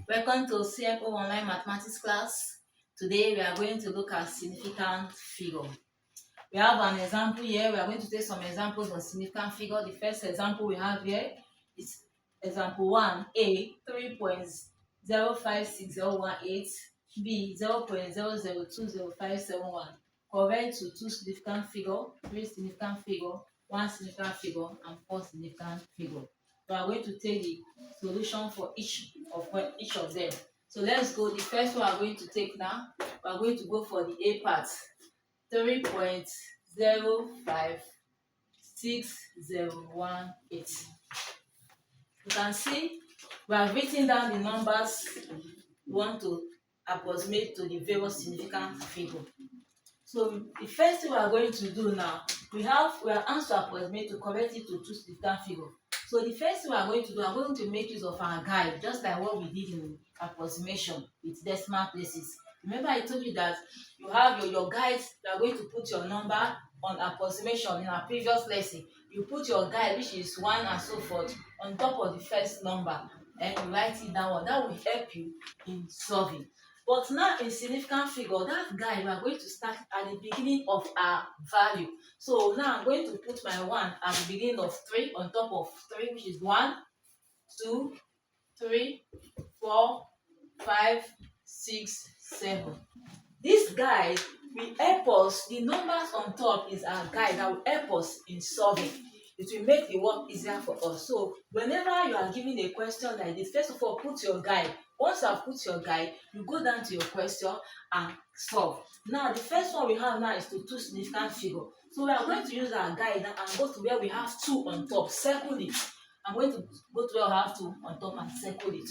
Welcome to CFO Online Mathematics class. Today we are going to look at significant figure. We have an example here. We are going to take some examples of significant figure. The first example we have here is example 1A, 3.056018, B, 0.00200571. Correct to two significant figure, three significant figure, one significant figure, and four significant figure. We are going to take the solution for each of them. So let's go. The first one we are going to take now. We are going to go for the A part. 3.056018. You can see we have written down the numbers we want to approximate to the various significant figure. So the first thing we are going to do now, we are asked to approximate to correct it to two significant figure. So the first thing we are going to do, we are going to make use of our guide, just like what we did in approximation with decimal places. Remember I told you that you have your guides. You are going to put your number on approximation in our previous lesson. You put your guide, which is 1 and so forth, on top of the first number, and you write it down. That will help you in solving. But now in significant figure, that guide we are going to start at the beginning of our value. So now I'm going to put my 1 at the beginning of 3 on top of 3, which is 1, 2, 3, 4, 5, 6, 7. This guide will help us. The numbers on top is our guide that will help us in solving. It will make the work easier for us. So whenever you are given a question like this, first of all, put your guide. Once you have put your guide, you go down to your question and solve. Now the first one we have now is to two significant figure. So we are going to use our guide now and go to where we have 2 on top. Circle it. I'm going to go to where we have 2 on top and circle it.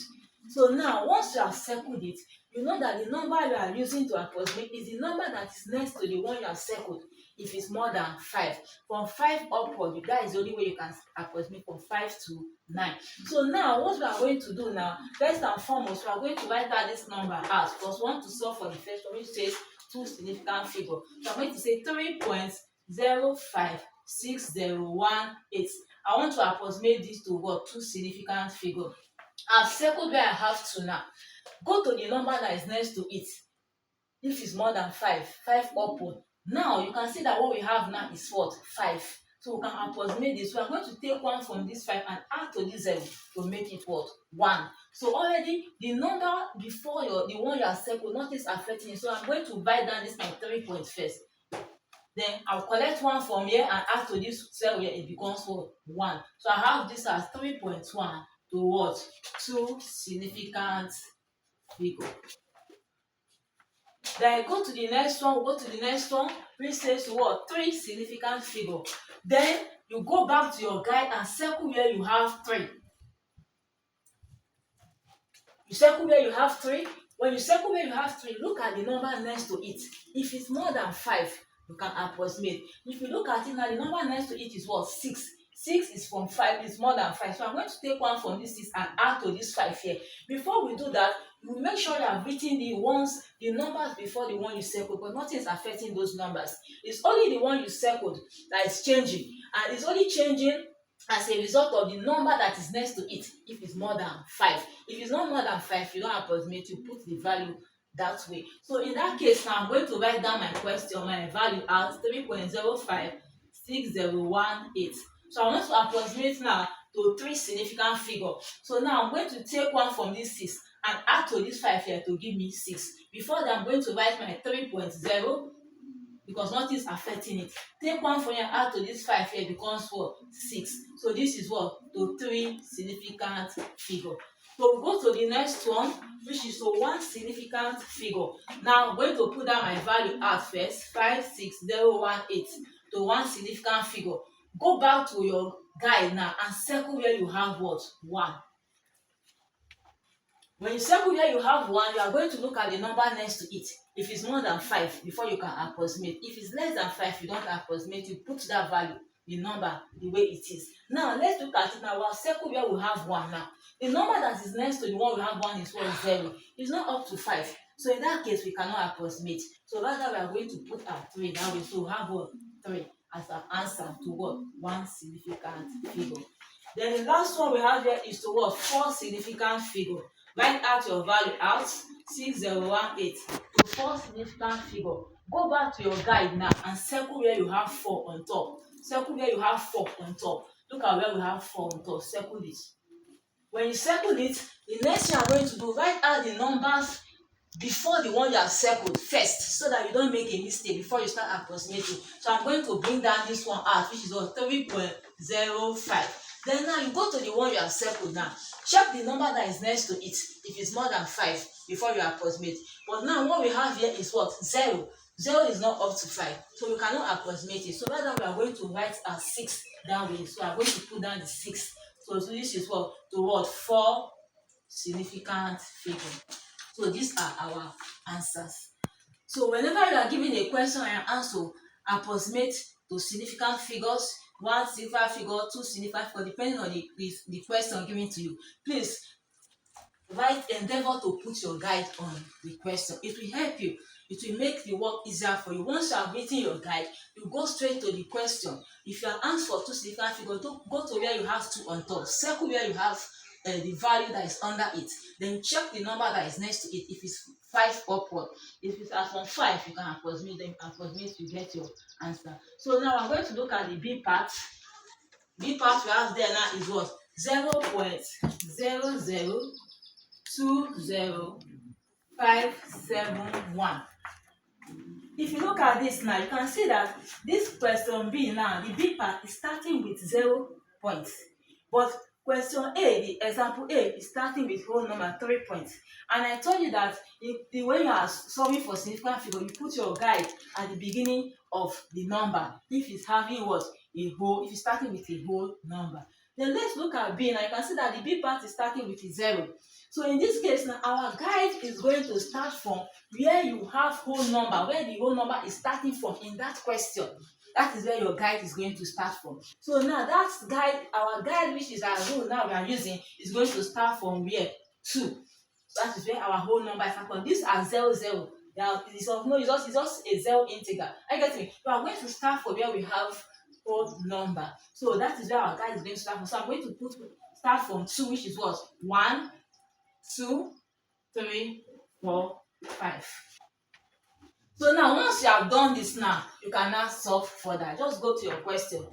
So now once you have circled it, you know that the number you are using to approximate is the number that is next to the one you have circled. If it's more than 5, from 5 upward, that is the only way you can approximate from 5 to 9. So now what we are going to do now, first and foremost, we are going to write out this number as plus 1 to solve for the first one, which says two significant figure. So I'm going to say 3.056018. I want to approximate this to what? Two significant figure. I've circled where I have 2 now. Go to the number that is next to it. If it's more than 5 upward. Now you can see that what we have now is what? 5. So we can approximate this. We are going to take 1 from this 5 and add to this 0 to make it what? 1. So already the number before the one you are circled, notice affecting it. So I'm going to write down this my 3 points first. Then I'll collect 1 from here and add to this cell where it becomes what? 1. So I have this as 3.1 to what? Two significant figure. Then go to the next one, which says what? 3 significant figure. Then you go back to your guide and circle where you have 3. You circle where you have 3. When you circle where you have 3, look at the number next to it. If it's more than 5, you can approximate. If you look at it now, the number next to it is what? 6. 6 is from 5, it's more than 5. So I'm going to take 1 from this 6 and add to this 5 here. Before we do that, you make sure you have written the numbers before the one you circled, but nothing is affecting those numbers. It's only the one you circled that is changing, and it's only changing as a result of the number that is next to it. If it's more than 5, if it's not more than 5, you don't approximate, you put the value that way. So in that case now, I'm going to write down my value as 3.056018. So I want to approximate now to 3 significant figure. So now I'm going to take 1 from this 6 and add to this 5 here to give me 6. Before that, I'm going to write my 3.0 because nothing is affecting it. Take 1 from here, add to this 5 here, becomes what? 6. So this is what? To 3 significant figure. So we go to the next one, which is to 1 significant figure. Now I'm going to put down my value as first, 56018, to 1 significant figure. Go back to your guide now and circle where you have what? 1. When you circle where you have 1, you are going to look at the number next to it. If it's more than 5, before you can approximate. If it's less than 5, you don't approximate. You put that value, the number, the way it is. Now let's look at it now. We'll circle where we have 1 now. The number that is next to the one we have 1 is what? 0. It's not up to 5. So in that case, we cannot approximate. So rather, we are going to put our 3 that way. So we have what? 3 as an answer to what? 1 significant figure. Then the last one we have here is to what? 4 significant figure. Write out your value out 6018 to 4 significant figure. Go back to your guide now and circle where you have 4 on top. Circle where you have 4 on top. Look at where we have 4 on top. Circle it. When you circle it, the next thing I'm going to do, write out the numbers before the one you have circled first, so that you don't make a mistake before you start approximating. So I'm going to bring down this one out, which is 3.05. Then now you go to the one you have circled now. Check the number that is next to it if it's more than 5 before you approximate. But now what we have here is what? 0. 0 is not up to 5, so we cannot approximate it. So rather we are going to write a 6 down with it. So I'm going to put down the 6. So this is what? To what? 4 significant figure. So these are our answers. So whenever you are given a question and answer, approximate to significant figures, 1 significant figure, 2 significant figure, depending on the question given to you. Please endeavor to put your guide on the question. It will help you. It will make the work easier for you. Once you have written your guide, you go straight to the question. If you are asked for 2 significant figures, go to where you have 2 on top. Circle where you have the value that is under it. Then check the number that is next to it. If it's 5 upward, if it's from 5, you can approximate. Then approximate, you get your answer. So now I'm going to look at the B part. B part we have there now is what? 0.0020571. If you look at this now, you can see that this question B now, the B part is starting with 0 points. But question A, the example A, is starting with whole number 3 points. And I told you that the way you are solving for significant figure, you put your guide at the beginning of the number. If it's having what? A whole, if it's starting with a whole number. Then let's look at B. Now you can see that the B part is starting with a 0. So in this case now, our guide is going to start from where you have whole number, where the whole number is starting from in that question. That is where your guide is going to start from. So now that guide, our guide, which is our rule now we are using, is going to start from where? 2. So that is where our whole number is starting from. These are 0, 0. It's just a 0 integer. I get me. We are going to start from where we have whole number. So that is where our guide is going to start from. So I'm going to start from 2, which is what? 1, 2, 3, 4, 5. So now once you have done this now, you can now solve further. Just go to your question.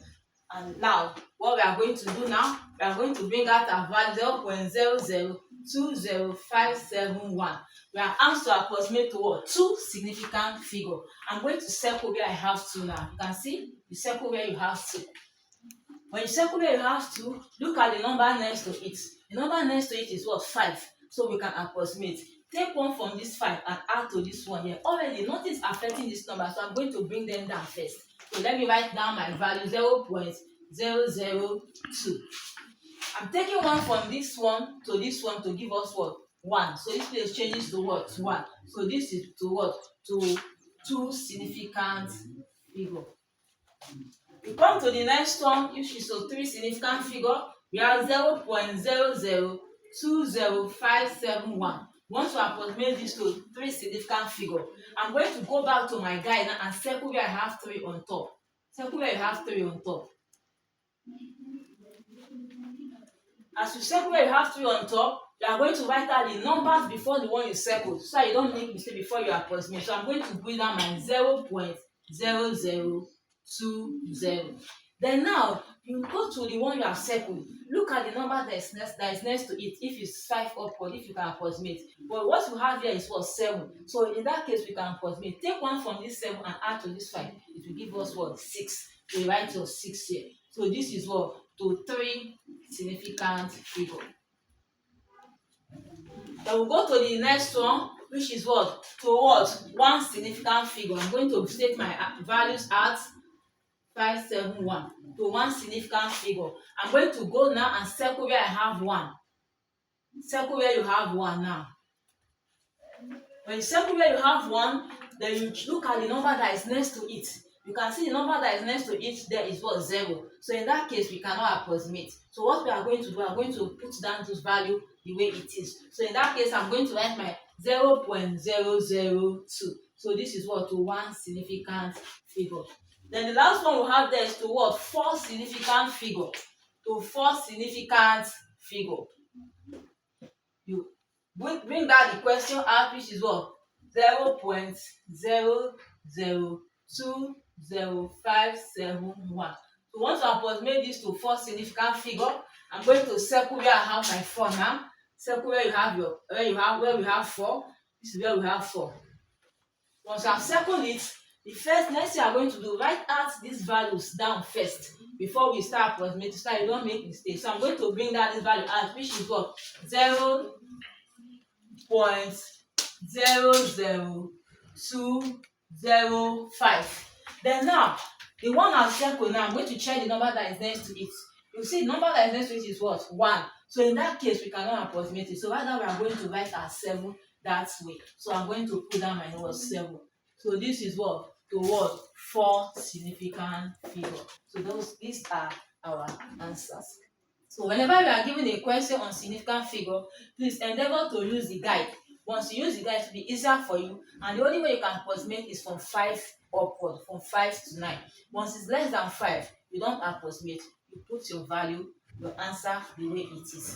And now what we are going to do now, we are going to bring out our value 0.0020571. We are asked to approximate to what? 2 significant figure. I'm going to circle where I have 2 now. You can see you circle where you have 2. When you circle where you have 2, look at the number next to it. The number next to it is what? 5. So we can approximate. Take 1 from this 5 and add to this one here. Already nothing is affecting this number, so I'm going to bring them down first. So let me write down my value 0.002. I'm taking 1 from this one to this one to give us what? 1. So this place changes to what? 1. So this is to what? To 2 significant figure. We come to the next one, which is a 3 significant figure. We have 0.0020571. Once we approximate this to 3 significant figure, I'm going to go back to my guide now and circle where I have 3 on top. Circle where you have 3 on top. As you circle where you have 3 on top, you are going to write out the numbers before the one you circled, so you don't make mistake before you approximate. So I'm going to bring down my 0.0020. Then now you go to the one you have circled. Look at the number that is next to it. If it's 5 upward, if you can approximate. But what you have here is what? 7. So in that case, we can approximate. Take 1 from this 7 and add to this 5. It will give us what? 6. So you write your 6 here. So this is what? To 3 significant figure. Then we'll go to the next one, which is what? To what? 1 significant figure. I'm going to state my values at 571 to 1 significant figure. I'm going to go now and circle where I have 1. Circle where you have 1 now. When you circle where you have 1, then you look at the number that is next to it. You can see the number that is next to it there is what? 0. So in that case, we cannot approximate. So what we are going to do, we are going to put down this value the way it is. So in that case, I'm going to write my 0.002. So this is what? To 1 significant figure. Then the last one we have there is to what? 4 significant figure. To 4 significant figure. bring that the question out, which is what? 0.0020571. So we want to approximate this to four significant figure. I'm going to circle where I have my 4 now. Circle where you have where we have 4. This is where we have 4. Once you have circled it, next thing I'm going to do, write out these values down first before we start approximating, so that you don't make mistakes. So I'm going to bring down this value out, which is what? 0.00205. Then now, the one I've circled now, I'm going to check the number that is next to it. You see, the number that is next to it is what? 1. So in that case, we cannot approximate it. So right now, we are going to write our 7 that way. So I'm going to put down my word 7. So this is what? The word 4 significant figure. So these are our answers. So whenever you are given a question on significant figure, please endeavor to use the guide. Once you use the guide, it will be easier for you, and the only way you can approximate is from 5 upward, from 5 to 9. Once it's less than 5, you don't approximate. You put your value, your answer the way it is.